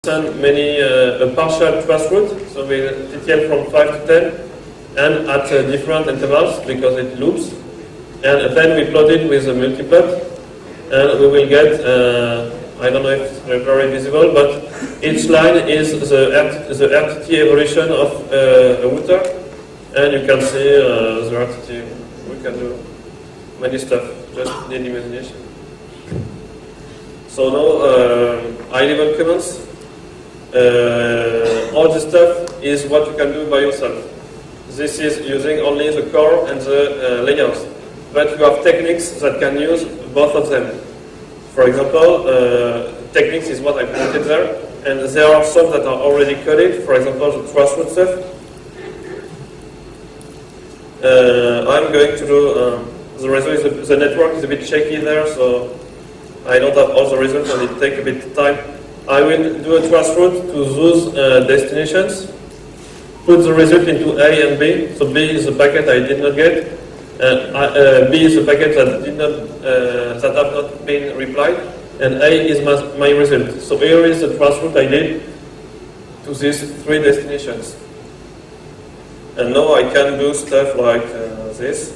send many a partial trace route, so we TTL from 5 to 10 and at different intervals because it loops, and then we plot it with a multiplot, and we will get I don't know if it's very visible, but each line is the RTT evolution of a router, and you can see the RTT. We can do many stuff, just need imagination. So now high-level comments. All this stuff is what you can do by yourself. This is using only the core and the layers, but you have techniques that can use both of them. For example, techniques is what I printed there, and there are some that are already coded. For example, the traceroute stuff. I'm going to do the result. The network is a bit shaky there, so I don't have all the results, and it takes a bit of time. I will do a traceroute to those destinations, put the result into A and B. So B is the packet I did not get, B is the packet that did not that have not been replied, and A is my result. So here is the traceroute I did to these 3 destinations. And now I can do stuff like this.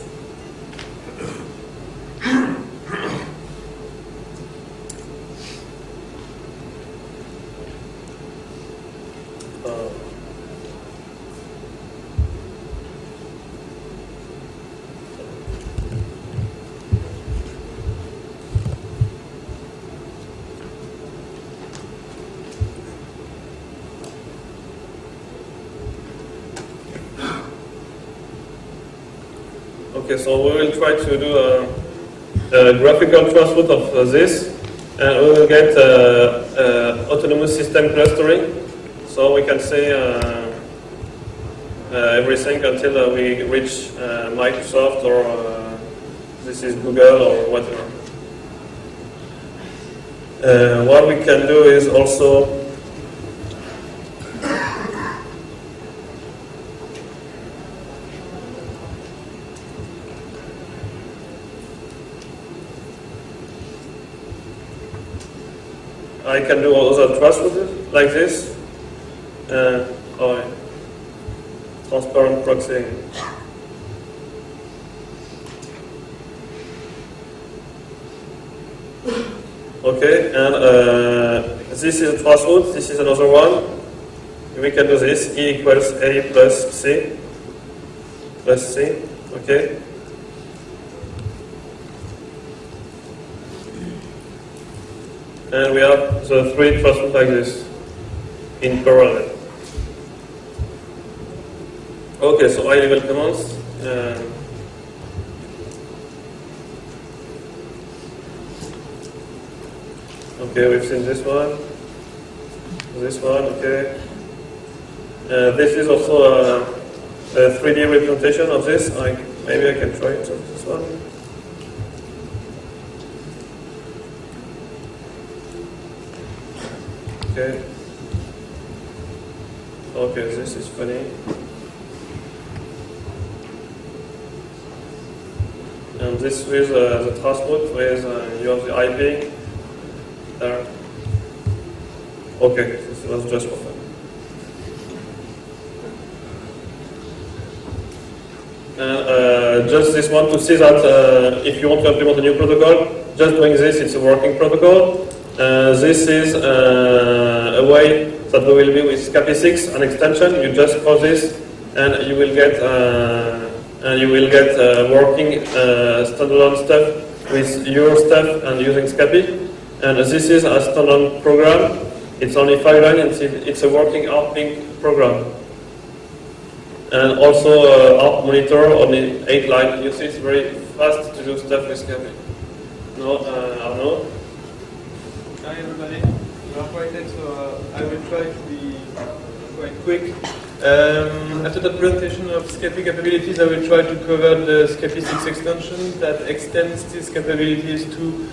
Okay, so we will try to do a graphical traceroute of this, and we will get autonomous system clustering, so we can see everything until we reach Microsoft or this is Google or whatever. What we can do is also I can do other traceroutes like this. Transparent proxying. Okay, and this is a traceroute. This is another one. We can do this. E equals A plus C. Plus C. Okay. And we have the 3 traceroutes like this in parallel. Okay, so high-level commands. Okay, we've seen this one. Okay. This is also a 3D representation of this. Maybe I can try it on this one. Okay. Okay, this is funny. And this with the traceroute with you have the IP there. Okay, this was just for fun. And just this one to see that if you want to implement a new protocol, just doing this, it's a working protocol. This is a way that we will be with SCAPI6, an extension. You just call this, and you will get working standalone stuff with your stuff and using SCAPI. And this is a standalone program. It's only 5 lines, and it's a working ARP-link program. And also ARP monitor, only 8 lines. You see, it's very fast to do stuff with SCAPI. No, Arnaud? Hi everybody, you are quite late, so I will try to be quite quick. After the presentation of SCAPI capabilities, I will try to cover the SCAPI6 extension that extends these capabilities to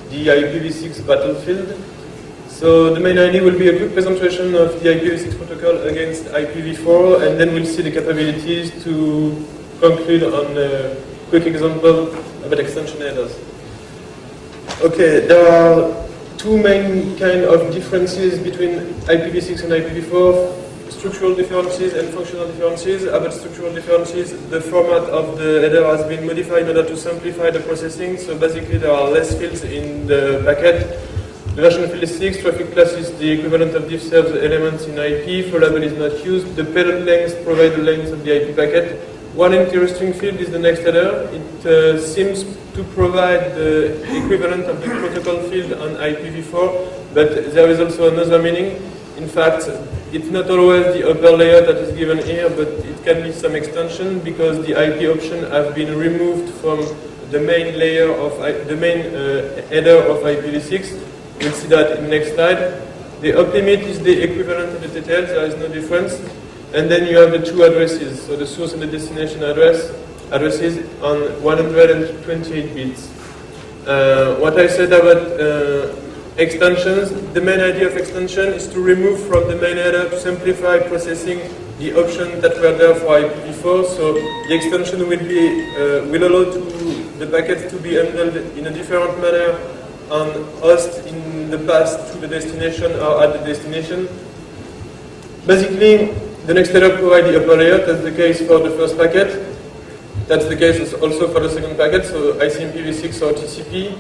the IPv6 battlefield. So the main idea will be a quick presentation of the IPv6 protocol against IPv4, and then we'll see the capabilities to conclude on a quick example about extension headers. Okay, there are two main kind of differences between IPv6 and IPv4. Structural differences and functional differences. About structural differences, the format of the header has been modified in order to simplify the processing. So basically there are less fields in the packet. The version field is 6, traffic class is the equivalent of diff serves elements in IP, flow label is not used. The payload length provides the length of the IP packet. One interesting field is the next header. It seems to provide the equivalent of the protocol field on IPv4, but there is also another meaning. In fact, it's not always the upper layer that is given here, but it can be some extension because the IP option have been removed from the main layer of the main header of IPv6. We'll see that in the next slide. The up limit is the equivalent of the details. There is no difference. And then you have the two addresses, so the source and the destination addresses on 128 bits. What I said about extensions, the main idea of extension is to remove from the main header to simplify processing the options that were there for IPv4. So the extension will allow the packets to be handled in a different manner on host in the path to the destination or at the destination. Basically, the next header provides the upper layer. That's the case for the first packet. That's the case also for the second packet, so ICMPv6 or TCP.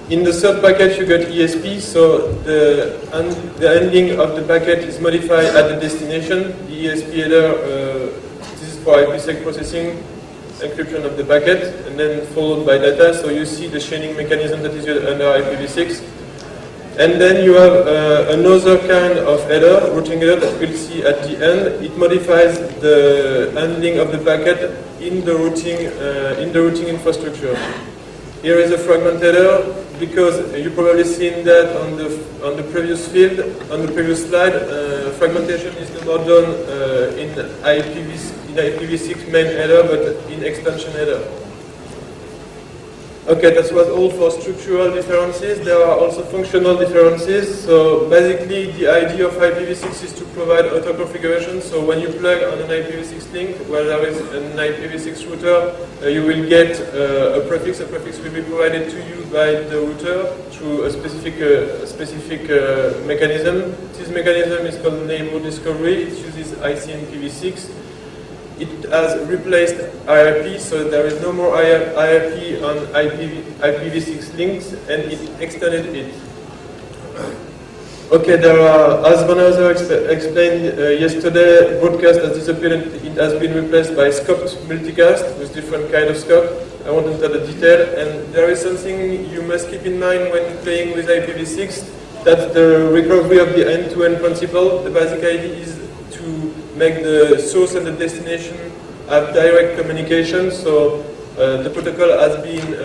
In the third packet, you get ESP, so the handling of the packet is modified at the destination. The ESP header, this is for IPsec processing, encryption of the packet, and then followed by data. So you see the chaining mechanism that is used under IPv6. And then you have another kind of header, routing header, that we'll see at the end. It modifies the handling of the packet in the routing infrastructure. Here is a fragment header, because you probably seen that on the previous field, on the previous slide. Fragmentation is not done in IPv6 main header, but in extension header. Okay, that was all for structural differences. There are also functional differences. So basically, the idea of IPv6 is to provide auto configuration. So when you plug on an IPv6 link, where there is an IPv6 router, you will get a prefix. A prefix will be provided to you by the router through a specific mechanism. This mechanism is called neighbor discovery. It uses ICMPv6. It has replaced IRP, so there is no more IRP on IPv6 links, and it extended it. Okay, there are, as Van Hauser explained yesterday, broadcast has disappeared and it has been replaced by scoped multicast with different kind of scope. I won't enter the detail, and there is something you must keep in mind when playing with IPv6, that's the recovery of the end-to-end principle. The basic idea is to make the source and the destination have direct communication, so the protocol has been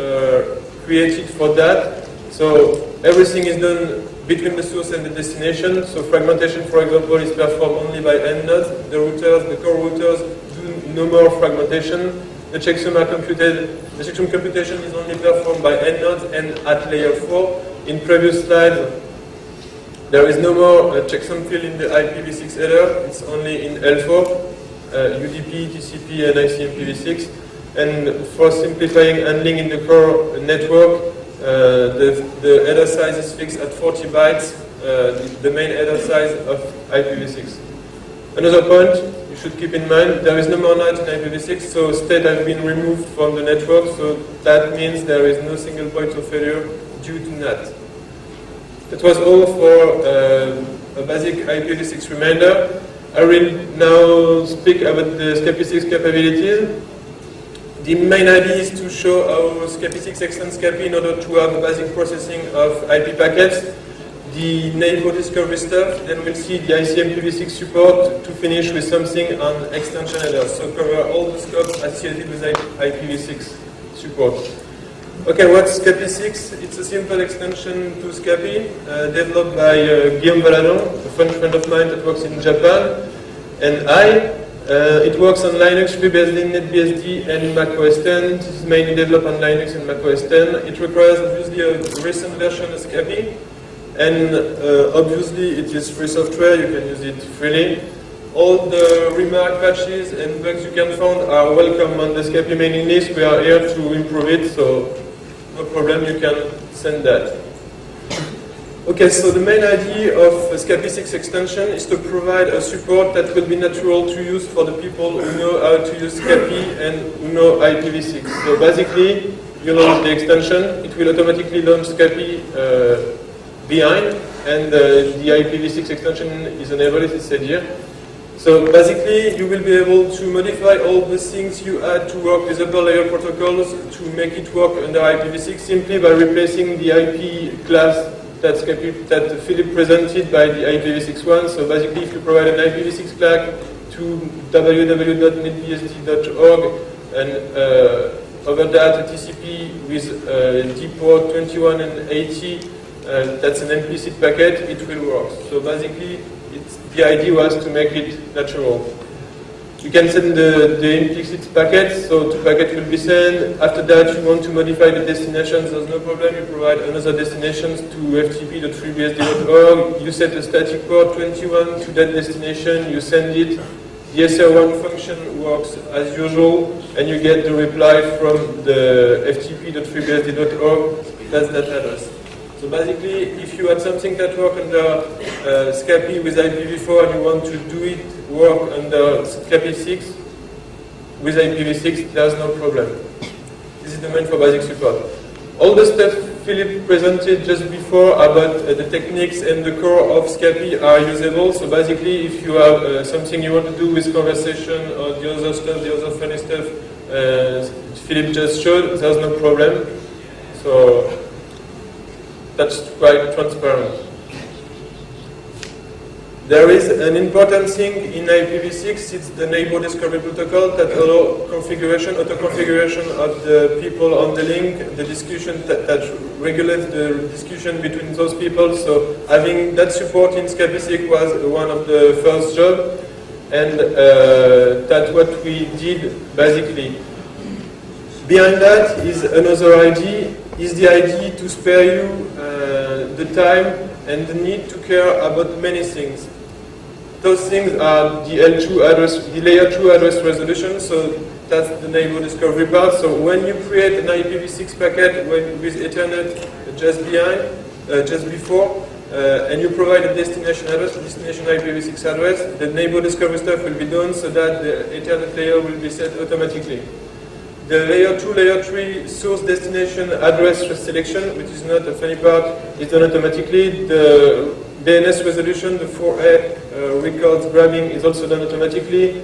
created for that. So everything is done between the source and the destination. So fragmentation, for example, is performed only by end nodes. The routers, the core routers, do no more fragmentation. The checksum are computed. The checksum computation is only performed by end nodes and at layer 4. In previous slides, there is no more checksum field in the IPv6 header. It's only in L4, UDP, TCP, and ICMPv6. And for simplifying handling in the core network, the header size is fixed at 40 bytes, the main header size of IPv6. Another point you should keep in mind, there is no more NAT in IPv6, so state has been removed from the network, so that means there is no single point of failure due to NAT. That was all for a basic IPv6 reminder. I will now speak about the SCPI capabilities. The main idea is to show how SCPI extends SCPI in order to have a basic processing of IP packets, the neighbor discovery stuff, then we'll see the ICMPv6 support to finish with something on extension headers, so cover all the scopes associated with IPv6 support. Okay, what's SCPI? It's a simple extension to SCPI, developed by Guillaume Valadon, a French friend of mine that works in Japan, and I. It works on Linux, FreeBSD, NetBSD, and Mac OS X. It is mainly developed on Linux and Mac OS X. It requires obviously a recent version of SCPI, and obviously it is free software, you can use it freely. All the remark patches and bugs you can find are welcome on the SCPI mailing list. We are here to improve it, so no problem, you can send that. Okay, so the main idea of SCAPI6 extension is to provide a support that will be natural to use for the people who know how to use SCAPI and who know IPv6. So basically, you launch the extension, it will automatically launch SCAPI behind, and the IPv6 extension is enabled, as I said here. So basically, you will be able to modify all the things you had to work with upper layer protocols to make it work under IPv6 simply by replacing the IP class that Philip presented by the IPv6 one. So basically, if you provide an IPv6 flag to www.netbsd.org and over that a TCP with D port 21 and 80, that's an implicit packet, it will work. So basically, the idea was to make it natural. You can send the implicit packets, so the packet will be sent. After that, you want to modify the destinations, there's no problem. You provide another destinations to ftp.freebsd.org. You set a static port 21 to that destination, you send it. The SR1 function works as usual, and you get the reply from the ftp.freebsd.org. That's that address. So basically, if you had something that worked under SCAPI with IPv4 and you want to do it work under SCAPI6 with IPv6, there's no problem. This is the main for basic support. All the stuff Philip presented just before about the techniques and the core of SCAPI are usable. So basically, if you have something you want to do with conversation or the other stuff, the other funny stuff Philip just showed, there's no problem. So that's quite transparent. There is an important thing in IPv6, it's the neighbor discovery protocol that allows configuration, auto-configuration of the people on the link, the discussion that regulates the discussion between those people. So having that support in SCAPI6 was one of the first jobs, and that's what we did basically. Behind that is another idea, is the idea to spare you the time and the need to care about many things. Those things are the L2 address, the layer 2 address resolution, so that's the neighbor discovery part. So when you create an IPv6 packet with Ethernet just before, and you provide a destination address, a destination IPv6 address, the neighbor discovery stuff will be done so that the Ethernet layer will be set automatically. The layer 2, layer 3 source destination address selection, which is not a funny part, is done automatically. The DNS resolution, the 4A records grabbing is also done automatically.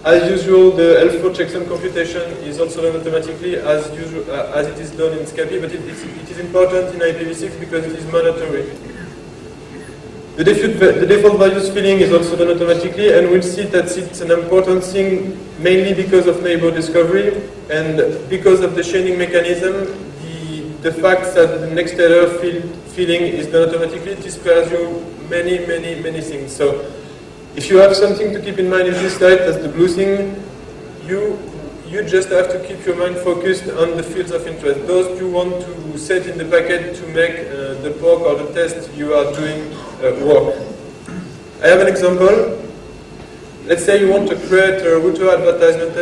As usual, the L4 checksum computation is also done automatically as it is done in SCAPI, but it is important in IPv6 because it is mandatory. The default values filling is also done automatically, and we'll see that it's an important thing mainly because of neighbor discovery and because of the chaining mechanism. The fact that the next error filling is done automatically, it spares you many things. So if you have something to keep in mind in this slide, that's the blue thing, you just have to keep your mind focused on the fields of interest. Those you want to set in the packet to make the POC or the test you are doing work. I have an example. Let's say you want to create a router advertisement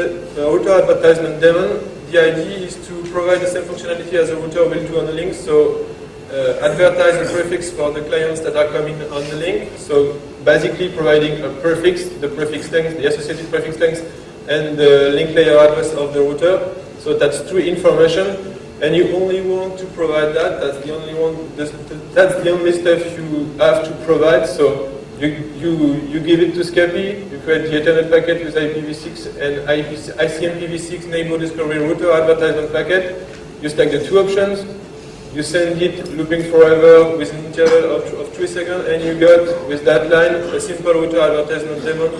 daemon. The idea is to provide the same functionality as a router will do on the link. So advertise a prefix for the clients that are coming on the link. So basically providing a prefix, the prefix length, the associated prefix length, and the link layer address of the router. So that's three information, and you only want to provide that. That's the only one. That's the only stuff you have to provide. So you give it to SCAPI. You create the Ethernet packet with IPv6 and ICMPv6 neighbor discovery router advertisement packet. You stack the two options. You send it looping forever with an interval of 3 seconds, and you got with that line a simple router advertisement daemon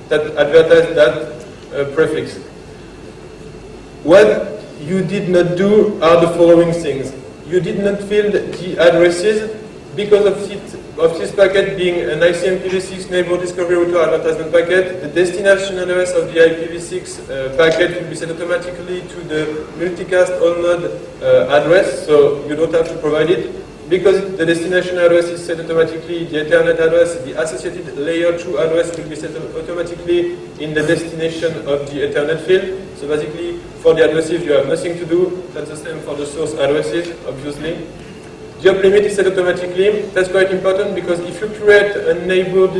that advertised that prefix. What you did not do are the following things. You did not fill the addresses because of this packet being an ICMPv6 neighbor discovery router advertisement packet. The destination address of the IPv6 packet will be set automatically to the multicast all node address, so you don't have to provide it. Because the destination address is set automatically, the Ethernet address, the associated layer 2 address will be set automatically in the destination of the Ethernet field. So basically, for the addresses, you have nothing to do. That's the same for the source addresses, obviously. Job limit is set automatically. That's quite important because if you create a neighborhood